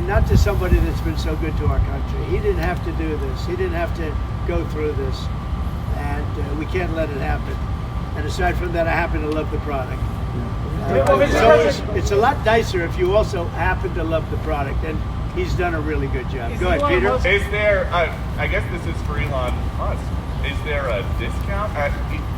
and not to somebody that's been so good to our country. He didn't have to do this. He didn't have to go through this, and we can't let it happen. And aside from that, I happen to love the product. So it's a lot nicer if you also happen to love the product, and he's done a really good job. Go ahead, Peter. Is there, I guess this is for Elon Musk, is there a discount?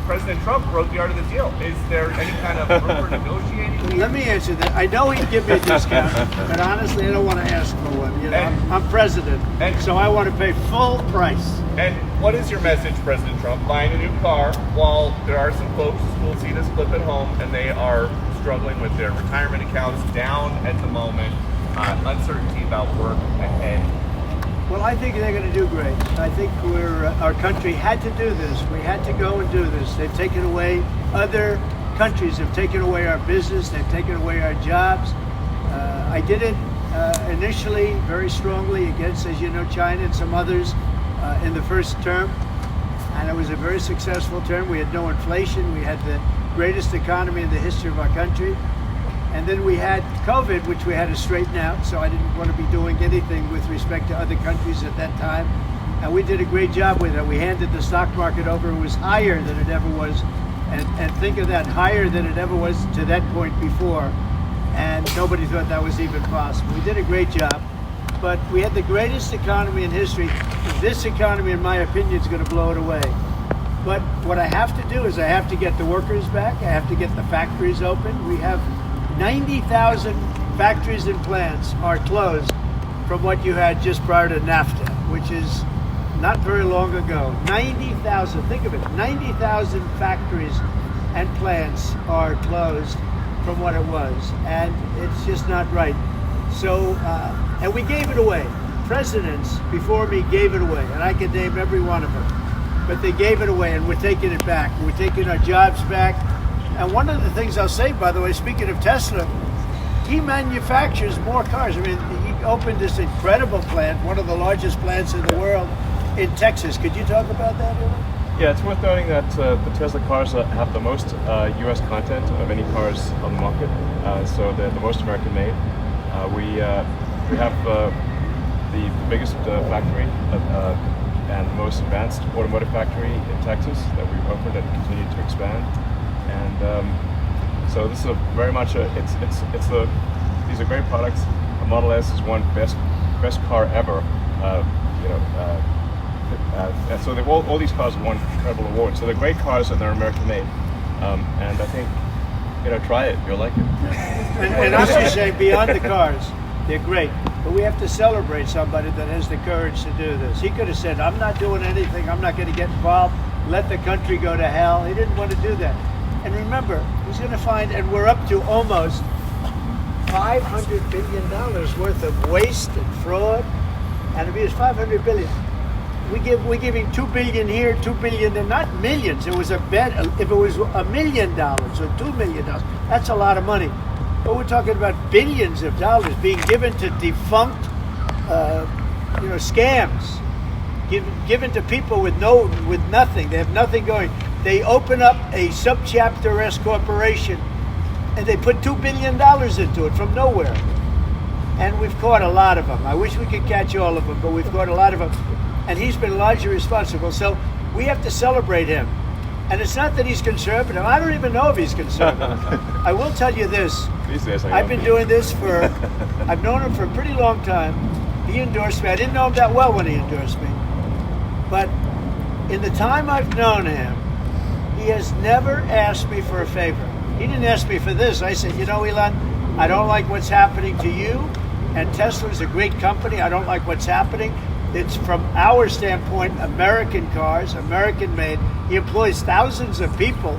President Trump wrote the art of the deal. Is there any kind of room for negotiating? Let me answer that. I know he'd give me a discount, but honestly, I don't want to ask for one. You know, I'm president, so I want to pay full price. And what is your message, President Trump? Buying a new car while there are some folks who will see this clip at home and they are struggling with their retirement accounts down at the moment, uncertainty about work ahead. Well, I think they're going to do great. I think our country had to do this. We had to go and do this. They've taken away, other countries have taken away our business. They've taken away our jobs. I did it initially very strongly against, as you know, China and some others in the first term. And it was a very successful term. We had no inflation. We had the greatest economy in the history of our country. And then we had COVID, which we had to straighten out, so I didn't want to be doing anything with respect to other countries at that time. And we did a great job with it. We handed the stock market over. It was higher than it ever was. And think of that, higher than it ever was to that point before. And nobody thought that was even possible. We did a great job. But we had the greatest economy in history. This economy, in my opinion, is going to blow it away. But what I have to do is I have to get the workers back. I have to get the factories open. We have 90,000 factories and plants are closed from what you had just prior to NAFTA, which is not very long ago. 90,000, think of it, 90,000 factories and plants are closed from what it was, and it's just not right. So, and we gave it away. Presidents before me gave it away, and I could name every one of them, but they gave it away, and we're taking it back. We're taking our jobs back. And one of the things I'll say, by the way, speaking of Tesla, he manufactures more cars. I mean, he opened this incredible plant, one of the largest plants in the world, in Texas. Could you talk about that, Elon? Yeah, it's worth noting that the Tesla cars have the most U.S. content of any cars on the market, so they're the most American made. We have the biggest factory and the most advanced automotive factory in Texas that we've opened and continue to expand. And so this is very much these are great products. The Model S is one best car ever. And so all these cars have won incredible awards. So they're great cars and they're American made. And I think try it. You'll like it. And I should say, beyond the cars, they're great. But we have to celebrate somebody that has the courage to do this. He could have said, "I'm not doing anything. I'm not going to get involved. Let the country go to hell." He didn't want to do that. And remember, he's going to find, and we're up to almost $500 billion worth of waste and fraud. And if it was $500 billion, we give him $2 billion here, $2 billion there, not millions. It was a bet. If it was $1 million or $2 million, that's a lot of money. But we're talking about billions of dollars being given to defunct, scams, given to people with nothing. They have nothing going. They open up a subchapter S corporation, and they put $2 billion into it from nowhere. And we've caught a lot of them. I wish we could catch all of them, but we've caught a lot of them. And he's been largely responsible. So we have to celebrate him. And it's not that he's conservative. I don't even know if he's conservative. I will tell you this. I've been doing this I've known him for a pretty long time. He endorsed me. I didn't know him that well when he endorsed me. But in the time I've known him, he has never asked me for a favor. He didn't ask me for this. I said, Elon, I don't like what's happening to you. And Tesla's a great company. I don't like what's happening. It's, from our standpoint, American cars, American made. He employs thousands of people.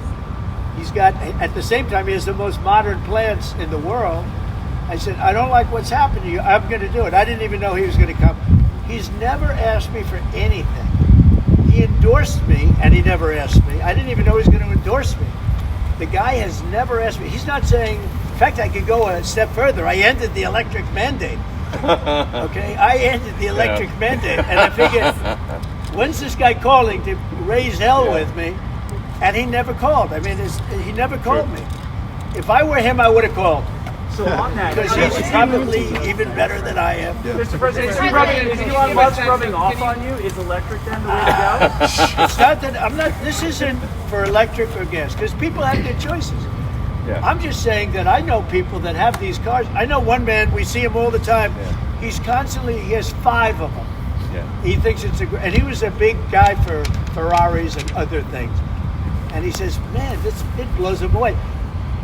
He's got, at the same time, he has the most modern plants in the world. I said, I don't like what's happening to you. I'm going to do it. I didn't even know he was going to come. He's never asked me for anything. He endorsed me, and he never asked me. I didn't even know he was going to endorse me. The guy has never asked me. He's not saying, in fact, I could go a step further. I ended the electric mandate. Okay, I ended the electric mandate, and I figured, when's this guy calling to raise hell with me? And he never called. I mean, he never called me. If I were him, I would have called. So on that, Because he's probably even better than I am. Mr. President, is Elon Musk rubbing off on you? Is electric then the way to go? It's not that I'm not. This isn't for electric or gas because people have their choices. Yeah. I'm just saying that I know people that have these cars. I know one man. We see him all the time. Yeah. He's constantly. He has 5 of them. Yeah. He thinks it's and he was a big guy for Ferraris and other things. And he says, man, it blows him away.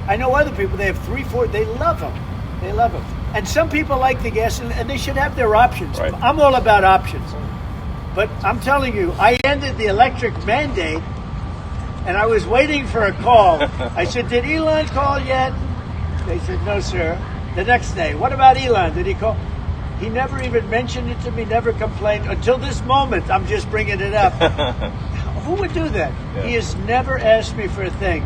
I know other people, they have 3, 4, they love them. They love them. And some people like the gas, and they should have their options. Right. I'm all about options. But I'm telling you, I ended the electric mandate, and I was waiting for a call. I said, did Elon call yet? They said, no, sir. The next day, what about Elon? Did he call? He never even mentioned it to me, never complained. Until this moment, I'm just bringing it up. Who would do that? Yeah. He has never asked me for a thing.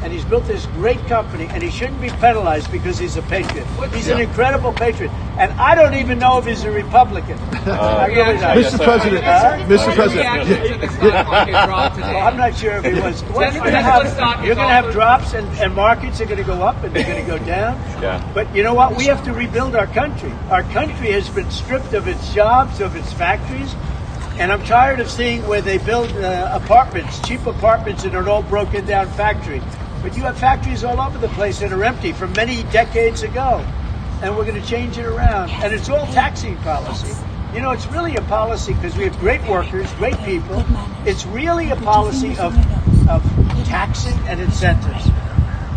And he's built this great company, and he shouldn't be penalized because he's a patriot. He's an incredible patriot. And I don't even know if he's a Republican. I really don't. Mr. President, Mr. President, Well, I'm not sure if he was. You're going to have drops, and markets are going to go up, and they're going to go down. Yeah. But you know what? We have to rebuild our country. Our country has been stripped of its jobs, of its factories. And I'm tired of seeing where they build apartments, cheap apartments in an old broken down factory. But you have factories all over the place that are empty from many decades ago. And we're going to change it around. And it's all taxing policy. You know, it's really a policy because we have great workers, great people. It's really a policy of taxing and incentives.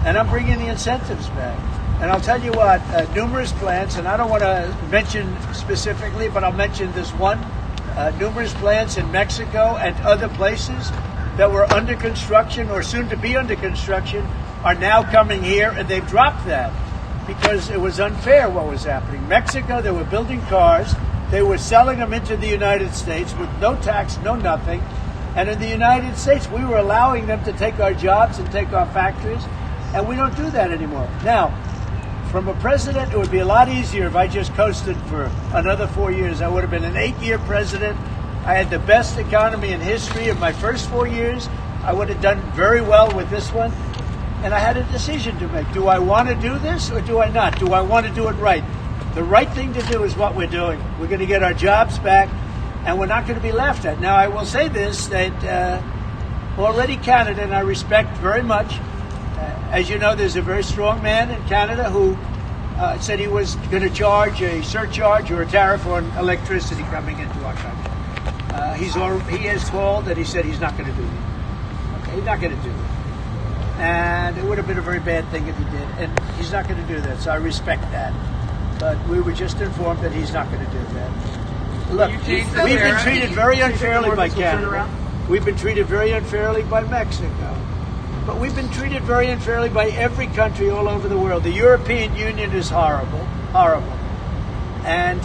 And I'm bringing the incentives back. And I'll tell you what, numerous plants, and I don't want to mention specifically, but I'll mention this one. Numerous plants in Mexico and other places that were under construction or soon to be under construction are now coming here, and they've dropped that because it was unfair what was happening. Mexico, they were building cars, they were selling them into the United States with no tax, no nothing, and in the United States we were allowing them to take our jobs and take our factories, and we don't do that anymore. Now, from a president, it would be a lot easier if I just coasted for another 4 years. I would have been an 8-year president. I had the best economy in history in my first 4 years. I would have done very well with this one. And I had a decision to make. Do I want to do this or do I not? Do I want to do it right? The right thing to do is what we're doing. We're going to get our jobs back, and we're not going to be laughed at. Now, I will say this, that already Canada, and I respect very much, as you know, there's a very strong man in Canada who said he was going to charge a surcharge or a tariff on electricity coming into our country. He has called and he said he's not going to do it. Okay, he's not going to do it. And it would have been a very bad thing if he did. And he's not going to do that, so I respect that. But we were just informed that he's not going to do that. Look, we've been treated very unfairly by Canada. We've been treated very unfairly by Mexico. But we've been treated very unfairly by every country all over the world. The European Union is horrible, horrible. And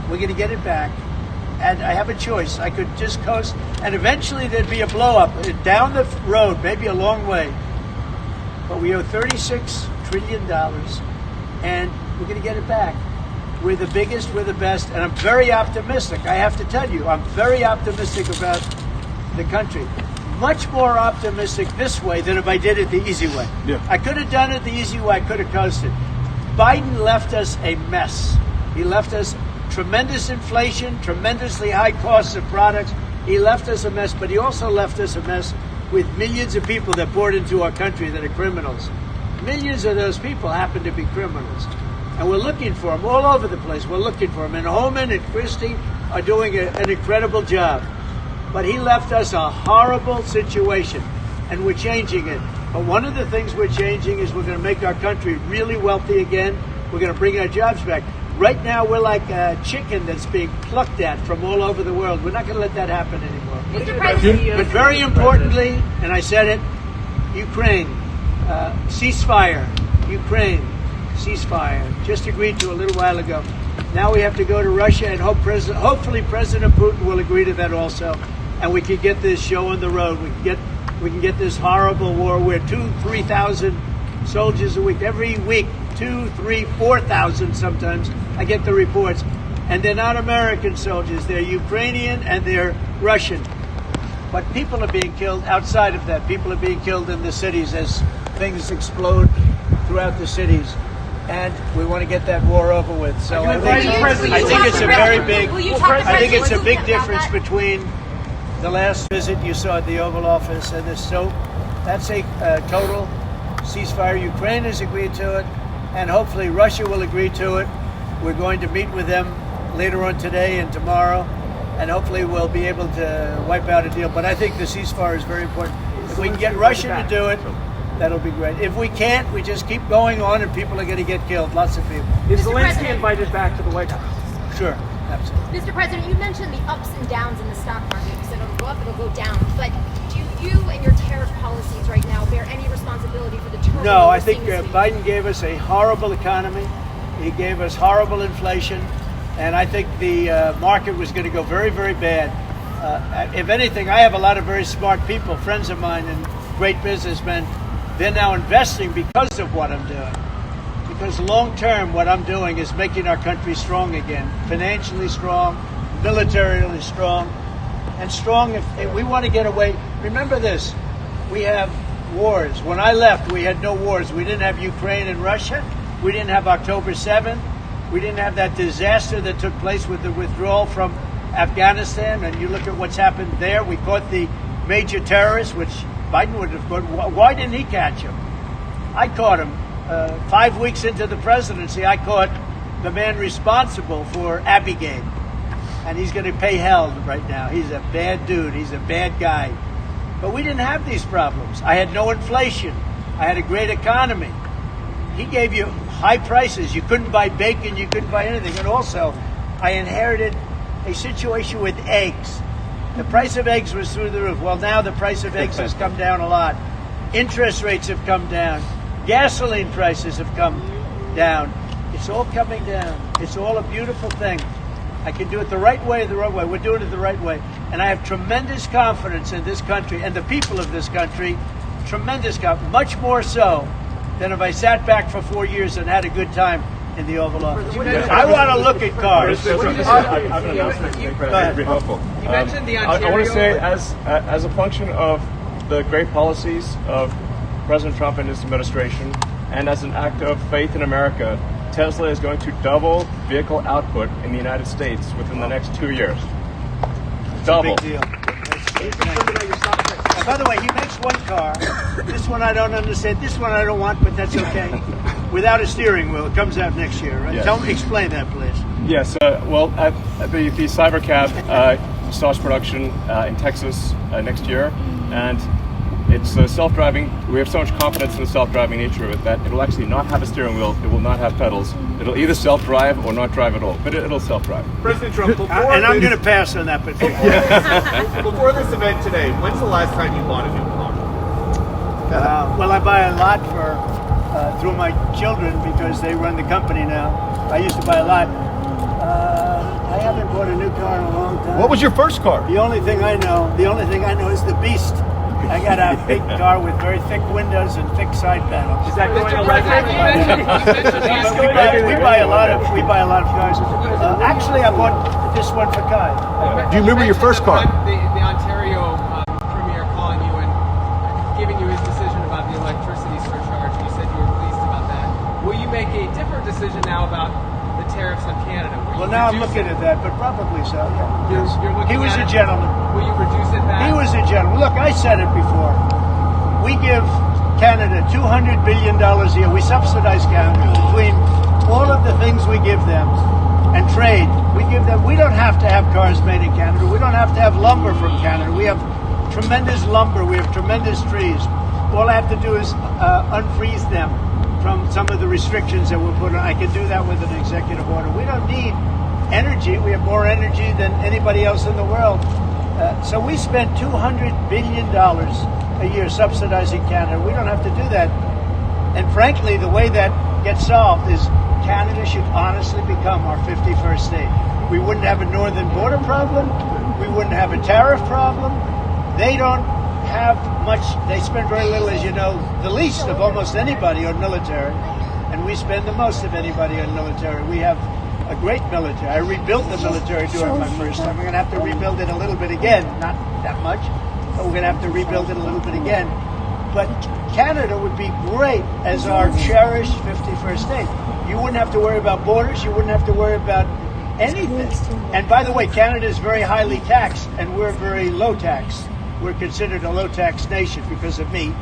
we're going to get it back. And I have a choice. I could just coast, and eventually there'd be a blow-up down the road, maybe a long way. But we owe $36 trillion, and we're going to get it back. We're the biggest, we're the best, and I'm very optimistic. I have to tell you, I'm very optimistic about the country. Much more optimistic this way than if I did it the easy way. Yeah. I could have done it the easy way. I could have coasted. Biden left us a mess. He left us tremendous inflation, tremendously high costs of products. He left us a mess, but he also left us a mess with millions of people that poured into our country that are criminals. Millions of those people happen to be criminals. And we're looking for them all over the place. We're looking for them. And Holman and Christie are doing an incredible job. But he left us a horrible situation, and we're changing it. But one of the things we're changing is we're going to make our country really wealthy again. We're going to bring our jobs back. Right now, we're like a chicken that's being plucked at from all over the world. We're not going to let that happen anymore. Mr. President, But very importantly, and I said it, Ukraine, ceasefire. Ukraine, ceasefire. Just agreed to a little while ago. Now we have to go to Russia, and hopefully President Putin will agree to that also. And we can get this show on the road. We can get this horrible war where 2,000-3,000 soldiers a week, every week, 2,000, 3,000, 4,000 sometimes. I get the reports. And they're not American soldiers. They're Ukrainian and they're Russian. But people are being killed outside of that. People are being killed in the cities as things explode throughout the cities. and we want to get that war over with. So I think it's a very big. I think it's a big difference between the last visit you saw at the Oval Office and this. So that's a total ceasefire. Ukraine has agreed to it, and hopefully Russia will agree to it. We're going to meet with them later on today and tomorrow, and hopefully we'll be able to wipe out a deal. But I think the ceasefire is very important. If we can get Russia to do it, that'll be great. If we can't, we just keep going on, and people are going to get killed. Lots of people. Is Zelensky invited back to the White House? Sure, absolutely. Mr. President, you mentioned the ups and downs in the stock market. You said it'll go up, it'll go down. But do you and your tariff policies right now bear any responsibility for the turmoil? No, I think Biden gave us a horrible economy. He gave us horrible inflation. And I think the market was going to go very, very bad. If anything, I have a lot of very smart people, friends of mine and great businessmen. They're now investing because of what I'm doing. Because long term, what I'm doing is making our country strong again, financially strong, militarily strong, and strong if we want to get away. Remember this, we have wars. When I left, we had no wars. We didn't have Ukraine and Russia. We didn't have October 7th. We didn't have that disaster that took place with the withdrawal from Afghanistan. And you look at what's happened there. We caught the major terrorist, which Biden would have caught. Why didn't he catch him? I caught him. 5 weeks into the presidency, I caught the man responsible for Abigail. And he's going to pay hell right now. He's a bad dude. He's a bad guy. But we didn't have these problems. I had no inflation. I had a great economy. He gave you high prices. You couldn't buy bacon. You couldn't buy anything. And also, I inherited a situation with eggs. The price of eggs was through the roof. Well, now the price of eggs has come down a lot. Interest rates have come down. Gasoline prices have come down. It's all coming down. It's all a beautiful thing. I can do it the right way or the wrong way. We're doing it the right way. And I have tremendous confidence in this country and the people of this country. Tremendous confidence. Much more so than if I sat back for 4 years and had a good time in the Oval Office. I want to look at cars. I have an announcement to make, President. Be helpful. You mentioned the Ontario. I want to say, as a function of the great policies of President Trump and his administration, and as an act of faith in America, Tesla is going to double vehicle output in the United States within the next 2 years. Double. Big deal. By the way, he makes one car. This one I don't understand. This one I don't want, but that's okay. Without a steering wheel, it comes out next year, right? Yes. Explain that, please. Yes. Well, the Cybercab starts production in Texas next year, and it's self-driving. We have so much confidence in the self-driving nature of it that it will actually not have a steering wheel. It will not have pedals. It'll either self-drive or not drive at all, but it'll self-drive. President Trump, And I'm going to pass on that, but before this event today, when's the last time you bought a new car? well, I buy a lot through my children because they run the company now. I used to buy a lot. I haven't bought a new car in a long time. What was your first car? The only thing I know is the Beast. I got a big car with very thick windows and thick side panels. Is that going electric? We buy a lot of cars. Actually, I bought this one for Kai. Do you remember your first car? The Ontario Premier calling you and giving you his decision about the electricity surcharge. You said you were pleased about that. Will you make a different decision now about the tariffs on Canada? Well, now I'm looking at that, but probably so. Yeah. You're looking He was at a it. gentleman. Will you reduce it back? He was a gentleman. Look, I said it before. We give Canada $200 billion a year. We subsidize Canada between all of the things we give them and trade. We give them. We don't have to have cars made in Canada. We don't have to have lumber from Canada. We have tremendous lumber. We have tremendous trees. All I have to do is unfreeze them from some of the restrictions that were put on. I can do that with an executive order. We don't need energy. We have more energy than anybody else in the world. So we spend $200 billion a year subsidizing Canada. We don't have to do that. And frankly, the way that gets solved is Canada should honestly become our 51st state. We wouldn't have a northern border problem. We wouldn't have a tariff problem. They don't have much. They spend very little, as you know, the least of almost anybody on military. And we spend the most of anybody on military. We have a great military. I rebuilt the military during my first time. We're going to have to rebuild it a little bit again. Not that much, but we're going to have to rebuild it a little bit again. But Canada would be great as our cherished 51st state. You wouldn't have to worry about borders. You wouldn't have to worry about anything. And by the way, Canada is very highly taxed, and we're very low tax. We're considered a low tax nation because of me,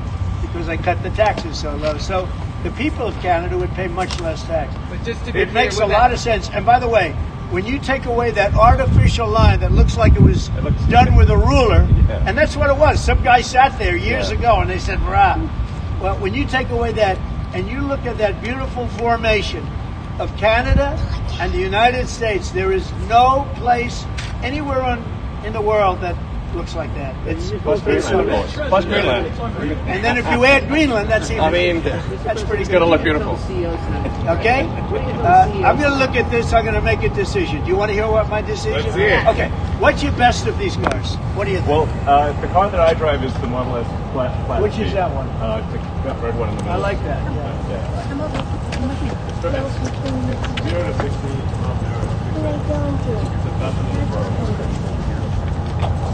because I cut the taxes so low. So the people of Canada would pay much less tax. But just to be It clear, makes a with lot that- of sense. And by the way, when you take away that artificial line that looks like it was done with a ruler, and that's what it was. Some guy sat there years ago and they said, "Rah." Well, when you take away that and you look at that beautiful formation of Canada and the United States, there is no place anywhere in the world that looks like that. Plus Greenland, of course. Plus Greenland. And then if you add Greenland, that's even. I mean, that's pretty it's good. going to look beautiful. Okay? I'm going to look at this. I'm going to make a decision. Do you want to hear what my decision is? Let's see it. Okay. What's your best of these cars? What do you think? Well, the car that I drive is the Model S flat. Which is that one? The red one in the middle. I like that. Yeah. It's 0 to 60 miles an hour. It's a thousand in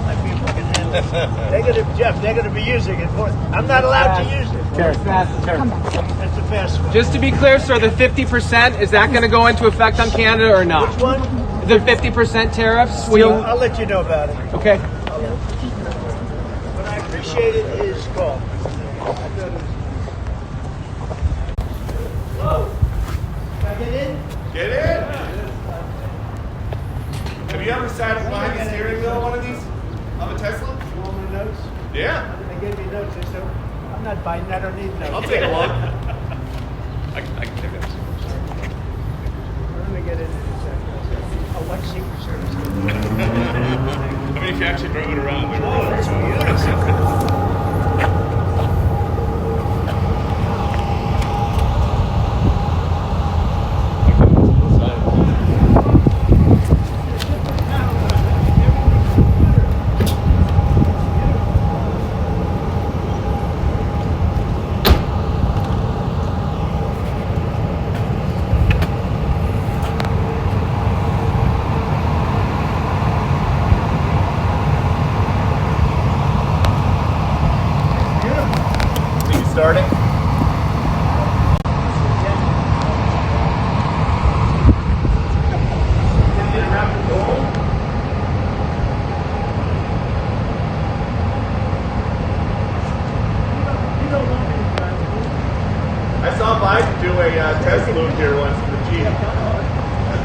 My people can handle it. Jeff, they're going to be using it. I'm not allowed to use it. That's the fast one. Just to be clear, sir, the 50%, is that going to go into effect on Canada or not? Which one? The 50% tariffs? I'll let you know about it. Okay. But I appreciated his call. Whoa. Can I get in? Get in. Have you ever sat behind the steering wheel of one of these? Of a Tesla? You want my notes? Yeah. They gave me notes. I said, I'm not biting. I don't need notes. I'll take a look. I can take it. Let me get into this. Oh, what Secret Service? I mean, if you actually drove it around, we Oh, it's beautiful. starting. I saw Biden do a test loop here once in the Jeep.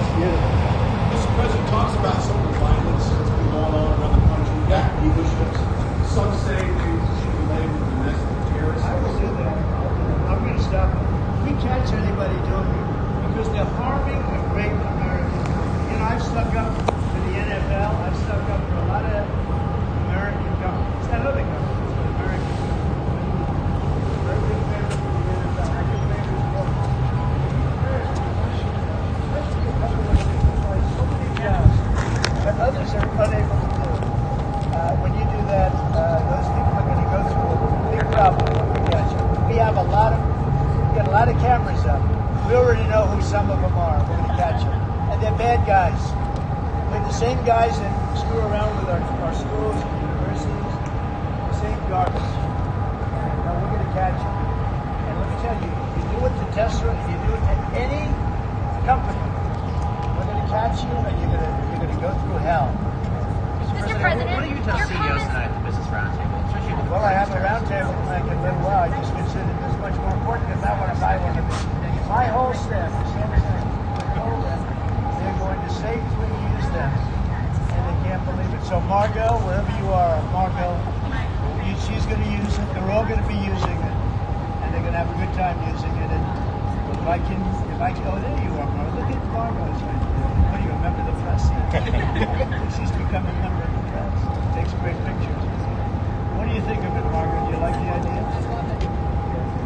Mr. President talks about some of the violence that's been going on around the country. Yeah, he wishes. Some say they should be labeled domestic terrorists. I will do that. I'm going to stop them. We catch anybody doing it because they're harming a great American company. You know, I've stuck up for the NFL. I've stuck up for a lot of American companies. Not other companies, but American companies. Very big fan of the NFL. I can blame this book. Especially a couple of things like so many jobs that others are unable to do. When you do that, those people are going to go through a big problem when we catch them. We got a lot of cameras up. We already know who some of them are. We're going to catch them. And they're bad guys. They're the same guys that screw around with our schools and universities. The same garbage. And we're going to catch them. And let me tell you, you do it to Tesla, you do it to any company, we're going to catch you and you're going to go through hell. Mr. President, What do you tell your CEOs comments- tonight at the business roundtable? Especially the Well, I have a roundtable and I can live well. I just consider this much more important because I want to buy one of these. My whole staff, the same thing. They're going to safely use them. And they can't believe it. So Margot, wherever you are, Margot, she's going to use it. They're all going to be using it. And they're going to have a good time using it. And if I can, oh, there you are, Margot. Look at Margot. What do you remember the press? She's become a member of the press. Takes great pictures. What do you think of it, Margaret? Do you like the idea?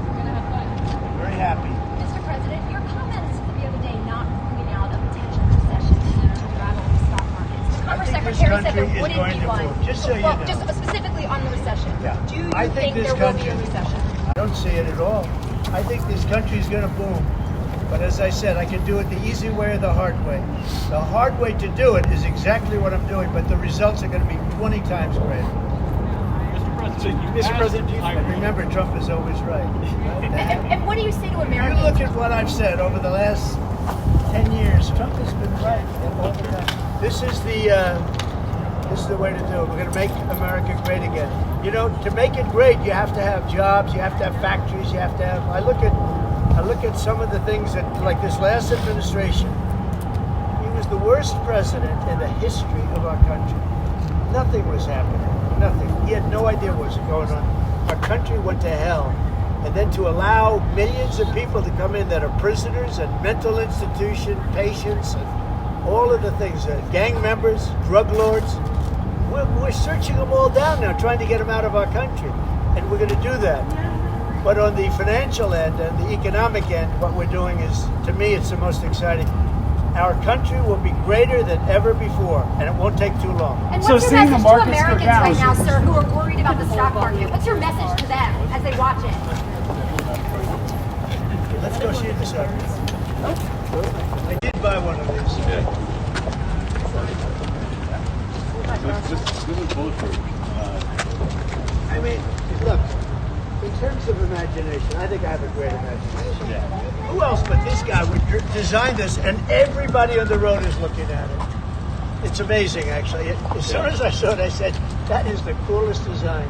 Very happy. Mr. President, your comments the other day not ruling out a potential recession this Secretary said country there is wouldn't going be to one. boom. Just so you Well, know. just specifically on the recession. Yeah. Do you I think this there will be country, a recession? I don't see it at all. I think this country is going to boom. But as I said, I can do it the easy way or the hard way. The hard way to do it is exactly what I'm doing, but the results are going to be 20 times greater. Mr. President, Remember, Trump is always right. And what do you say to You Americans? look at what I've said over the last 10 years. Trump has been right all the time. This is the way to do it. We're going to make America great again. You know, to make it great, you have to have jobs, you have to have factories, you have to have. I look at some of the things that, like this last administration. He was the worst president in the history of our country. Nothing was happening. Nothing. He had no idea what was going on. Our country went to hell. And then to allow millions of people to come in that are prisoners and mental institution patients and all of the things, gang members, drug lords, we're searching them all down now, trying to get them out of our country. And we're going to do that. But on the financial end and the economic end, what we're doing is, to me, it's the most exciting. Our country will be greater than ever before, and it won't take too long. And So what's your seeing the message to markets go Americans down- right now, sir, who are worried about the stock market? What's your message to them as they watch it? Let's go see the suckers. I did buy one of these. This is bulletproof. I mean, look, in terms of imagination, I think I have a great imagination. Who else but this guy would design this, and everybody on the road is looking at it. It's amazing, actually. As soon as I saw it, I said, that is the coolest design.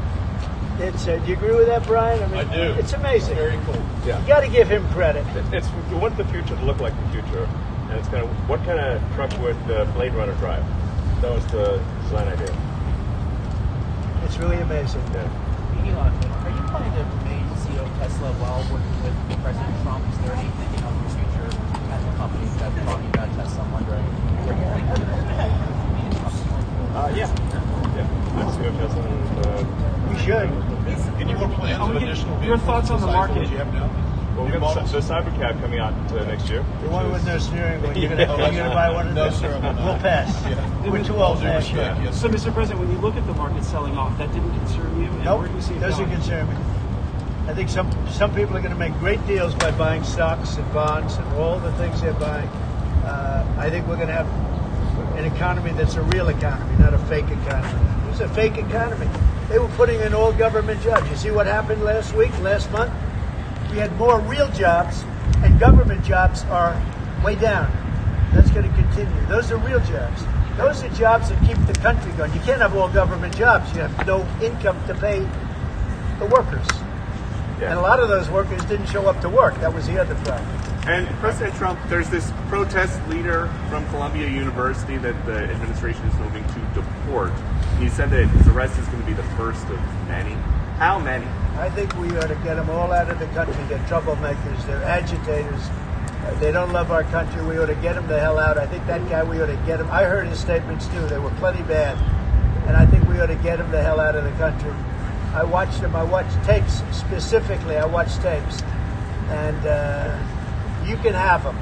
It's, do you agree with that, Brian? I mean, I do. It's amazing. Very cool. Yeah. You got to give him credit. It's we want the future to look like the future, and it's kind of what kind of truck would Blade Runner drive? That was the design idea. It's really amazing. Yeah. Elon, are you planning to remain CEO of Tesla while working with President Trump? Is there anything on your future at the company that talking about Tesla? I'm wondering where you think Yeah. I'm CEO of Tesla. We should. Any more plans of additional your thoughts on the besides market? what you have now? Well, we New got models? the Cybercab coming out next year. The one with no steering wheel. You're gonna buy one of No, those? sir, I'm not. We'll pass. Yeah. We're too All old due fashioned. respect, yes. So, Mr. President, when you look at the market selling off, that didn't concern you? And Nope, where do you see it doesn't going? concern me. I think some people are going to make great deals by buying stocks and bonds and all the things they're buying. I think we're going to have an economy that's a real economy, not a fake economy. It was a fake economy. They were putting in all government jobs. You see what happened last month? We had more real jobs, and government jobs are way down. That's going to continue. Those are real jobs. Those are jobs that keep the country going. You can't have all government jobs. You have no income to pay the workers. Yeah. And a lot of those workers didn't show up to work. That was the other problem. And President Trump, there's this protest leader from Columbia University that the administration is moving to deport. He said that his arrest is going to be the first of many. How many? I think we ought to get them all out of the country. They're troublemakers. They're agitators. They don't love our country. We ought to get them the hell out. I think that guy, we ought to get him. I heard his statements too. They were plenty bad. And I think we ought to get him the hell out of the country. I watched them. I watched tapes specifically. I watched tapes. And you can have them.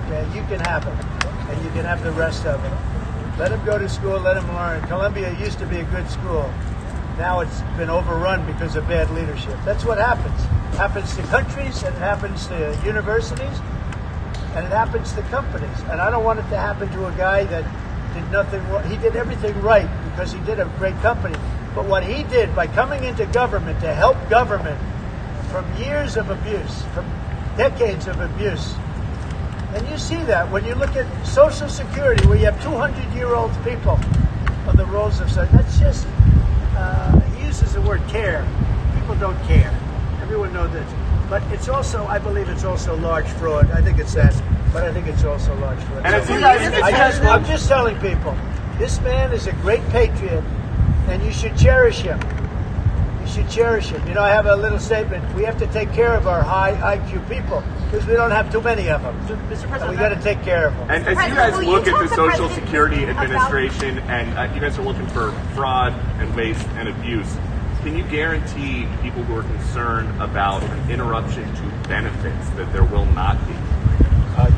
Okay? You can have them. And you can have the rest of them. Let them go to school. Let them learn. Columbia used to be a good school. Now it's been overrun because of bad leadership. That's what happens. It happens to countries, and it happens to universities, and it happens to companies. And I don't want it to happen to a guy that did nothing wrong. He did everything right because he did a great company. But what he did by coming into government to help government from years of abuse, from decades of abuse, and you see that when you look at Social Security, where you have 200-year-old people on the rolls of Social. That's just, he uses the word care. People don't care. Everyone knows that. But it's also, I believe it's also large fraud. I think it's that. But I think it's also large fraud. And So it's I'm just telling people, this man is a great patriot, and you should cherish him. You should cherish him. You know, I have a little statement. We have to take care of our high IQ people because we don't have too many of them. Mr. And President, we got to take care of them. And as you guys look at the Social Security Administration and you guys are looking for fraud and waste and abuse, can you guarantee people who are concerned about an interruption to benefits that there will not be?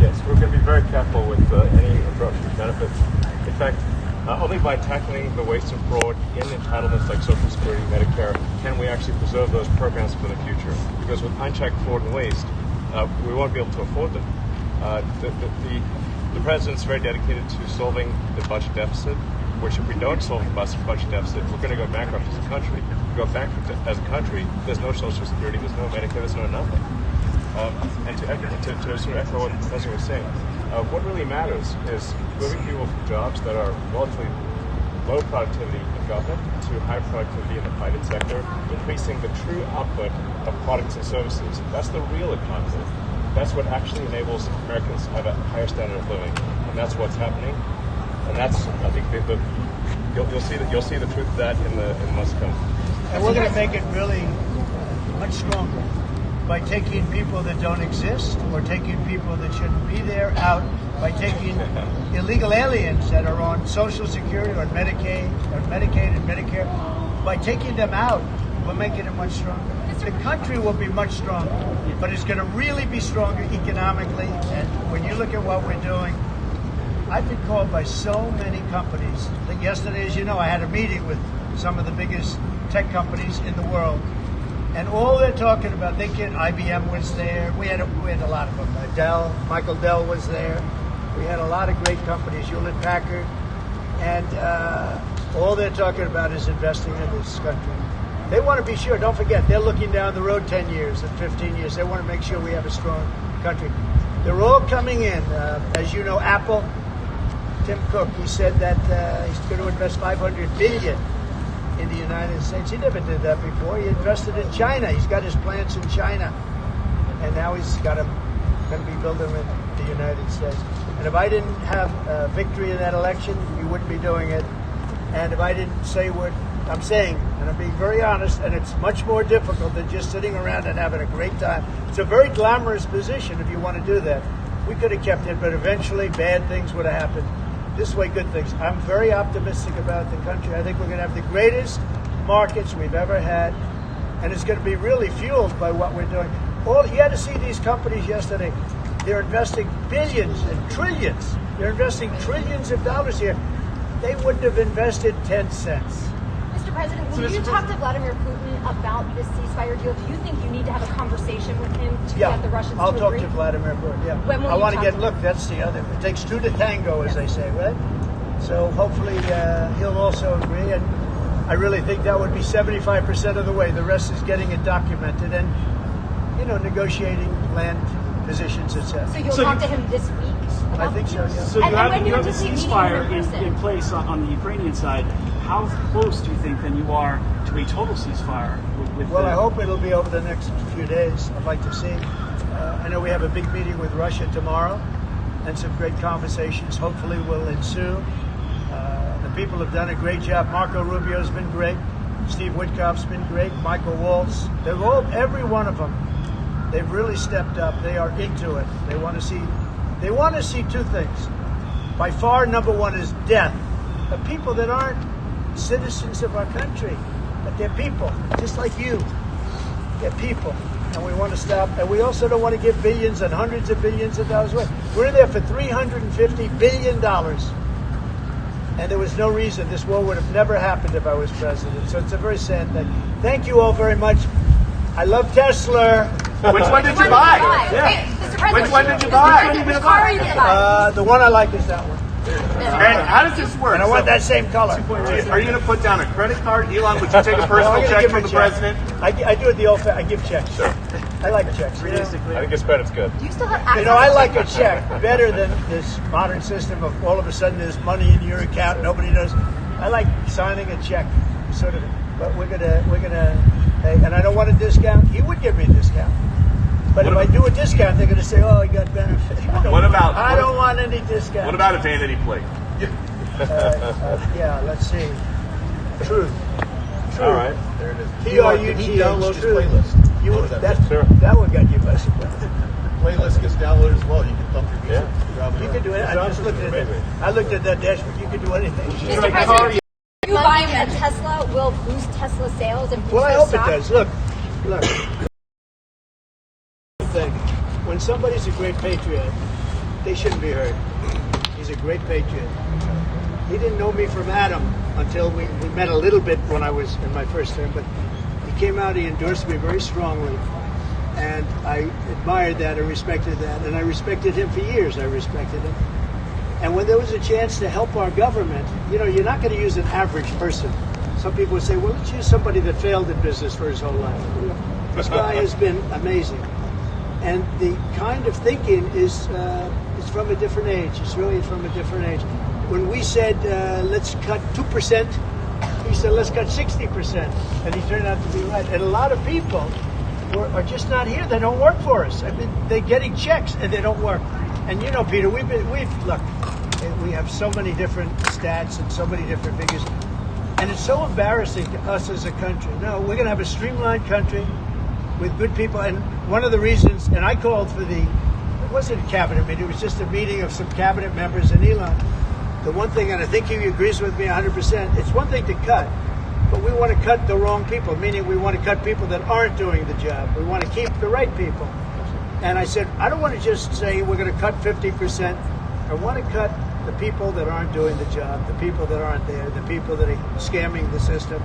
Yes, we're going to be very careful with any interruption of benefits. In fact, Only by tackling the waste and fraud in entitlements like Social Security, Medicare, can we actually preserve those programs for the future. Because with unchecked fraud and waste, we won't be able to afford them. The president's very dedicated to solving the budget deficit, which if we don't solve the budget deficit, we're going to go bankrupt as a country. If we go bankrupt as a country, there's no Social Security, there's no Medicare, there's no nothing. And to sort of echo what the president was saying, what really matters is moving people from jobs that are relatively low productivity in government to high productivity in the private sector, increasing the true output of products and services. That's the real economy. That's what actually enables Americans to have a higher standard of living, and that's what's happening. And that's, I think, you'll see the truth of that in the months to come. And we're going to make it really much stronger by taking people that don't exist or taking people that shouldn't be there out, by taking illegal aliens that are on Social Security or Medicaid and Medicare, by taking them out, we're making it much stronger. The country will be much stronger, but it's going to really be stronger economically. And when you look at what we're doing, I've been called by so many companies. Like yesterday, as you know, I had a meeting with some of the biggest tech companies in the world. And all they're talking about, IBM was there. We had a lot of them. Michael Dell was there. We had a lot of great companies, Hewlett Packard. And all they're talking about is investing in this country. They want to be sure, don't forget, they're looking down the road 10 years and 15 years. They want to make sure we have a strong country. They're all coming in. As you know, Apple, Tim Cook, he said that he's going to invest $500 billion in the United States. He never did that before. He invested in China. He's got his plants in China. And now he's going to be building in the United States. And if I didn't have victory in that election, we wouldn't be doing it. And if I didn't say what I'm saying, and I'm being very honest, and it's much more difficult than just sitting around and having a great time. It's a very glamorous position if you want to do that. We could have kept it, but eventually bad things would have happened. This way, good things. I'm very optimistic about the country. I think we're going to have the greatest markets we've ever had, and it's going to be really fueled by what we're doing. You had to see these companies yesterday. They're investing billions and trillions. They're investing trillions of dollars here. They wouldn't have invested 10 cents. Mr. President, when you talk to Vladimir Putin about this ceasefire deal, do you think you need to have a conversation with him to get the Russians to agree? I'll talk to Vladimir Putin, yeah. When will I you want to talk get, to look, him? that's the other. It takes two to tango, as they say, right? So hopefully he'll also agree. And I really think that would be 75% of the way. The rest is getting it documented and, negotiating land positions, etc. So you'll talk to him this week? I think so, yeah. So And you have a anticipate meeting ceasefire him in person? in place on the Ukrainian side. How close do you think then you are to a total ceasefire? Well, I hope it'll be over the next few days. I'd like to see. I know we have a big meeting with Russia tomorrow, and some great conversations hopefully will ensue. The people have done a great job. Marco Rubio's been great. Steve Witkoff's been great. Michael Waltz. Every one of them. They've really stepped up. They are into it. They want to see two things. By far, number one is death. The people that aren't citizens of our country, but they're people, just like you. They're people, and we want to stop. And we also don't want to give billions and hundreds of billions of dollars away. We're there for $350 billion, and there was no reason this war would have never happened if I was president. So it's a very sad thing. Thank you all very much. I love Tesla. Which one did you buy? Wait, Mr. President, Which one did you buy? Which car are you going to buy? The one I like is that one. And how does this work? And I want that same color. Are you going to put down a credit card? Elon, would you take a personal check from the president? I do it the old. I give checks. Sure. I like checks. I think it's better. It's good. Do you still have access I to like a checks? check better than this modern system of all of a sudden there's money in your account. Nobody knows. I like signing a check, sort of. But we're gonna pay, and I don't want a discount. He would give me a discount. But if I do a discount, they're going to say, "Oh, you got benefits." I don't want any discount. What about a vanity plate? Yeah, let's see. Truth. All right. There it is. T-R-U-T-H. Can he download his Truth. playlist? That one got you busted. Playlist gets downloaded as well. You can thump your music. You can do it. I just looked at it. I looked at that dashboard. You can do anything. Mr. President, you buying a Tesla will boost Tesla sales and boost Well, I their hope stock? it does. Look. When somebody's a great patriot, they shouldn't be hurt. He's a great patriot. He didn't know me from Adam until we met a little bit when I was in my first term, but he came out, he endorsed me very strongly. And I admired that and respected that. And I respected him for years. I respected him. And when there was a chance to help our government, you know, you're not going to use an average person. Some people would say, well, let's use somebody that failed in business for his whole life. This guy has been amazing. And the kind of thinking is from a different age. It's really from a different age. When we said, let's cut 2%, he said, let's cut 60%. And he turned out to be right. And a lot of people are just not here. They don't work for us. I mean, they're getting checks and they don't work. And you know, Peter, we have so many different stats and so many different figures, and it's so embarrassing to us as a country. No, we're going to have a streamlined country with good people. And one of the reasons, and I called for it wasn't a cabinet meeting, it was just a meeting of some cabinet members and Elon. The one thing, and I think he agrees with me 100%, it's one thing to cut, but we want to cut the wrong people, meaning we want to cut people that aren't doing the job. We want to keep the right people. And I said, I don't want to just say we're going to cut 50%. I want to cut the people that aren't doing the job, the people that aren't there, the people that are scamming the system.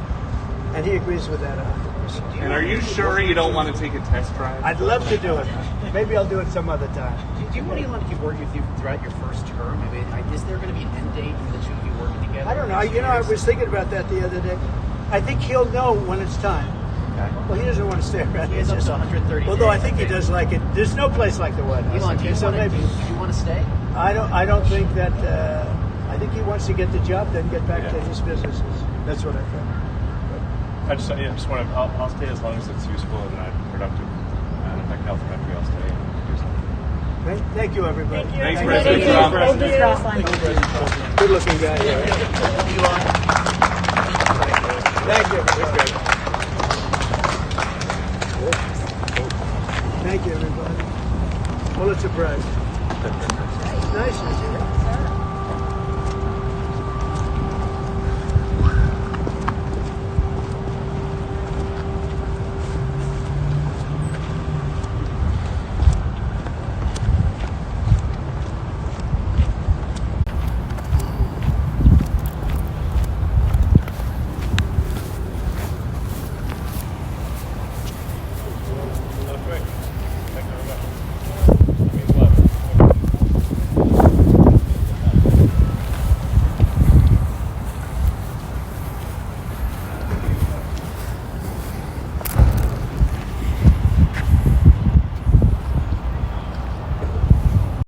And he agrees with that 100%. And are you sure you don't want to take a test drive? I'd love to do it. Maybe I'll do it some other time. Do you want Elon to keep working with you throughout your first term? I mean, is there going to be an end date for the two of you working together? I don't know. You know, I was thinking about that the other day. I think he'll know when it's time. Okay. Well, he doesn't want to stay around. He has up to 130 Although days, I think he does like it. There's no place like the White House. Elon, do you want to stay? I don't think that. I think he wants to get the job, then get back to his businesses. That's what I think. I just want to. I'll stay as long as it's useful and I'm productive, and if I can help the country, I'll stay. And do something. Great. Thank you, everybody. Thanks, President Trump. Good looking guy. Elon.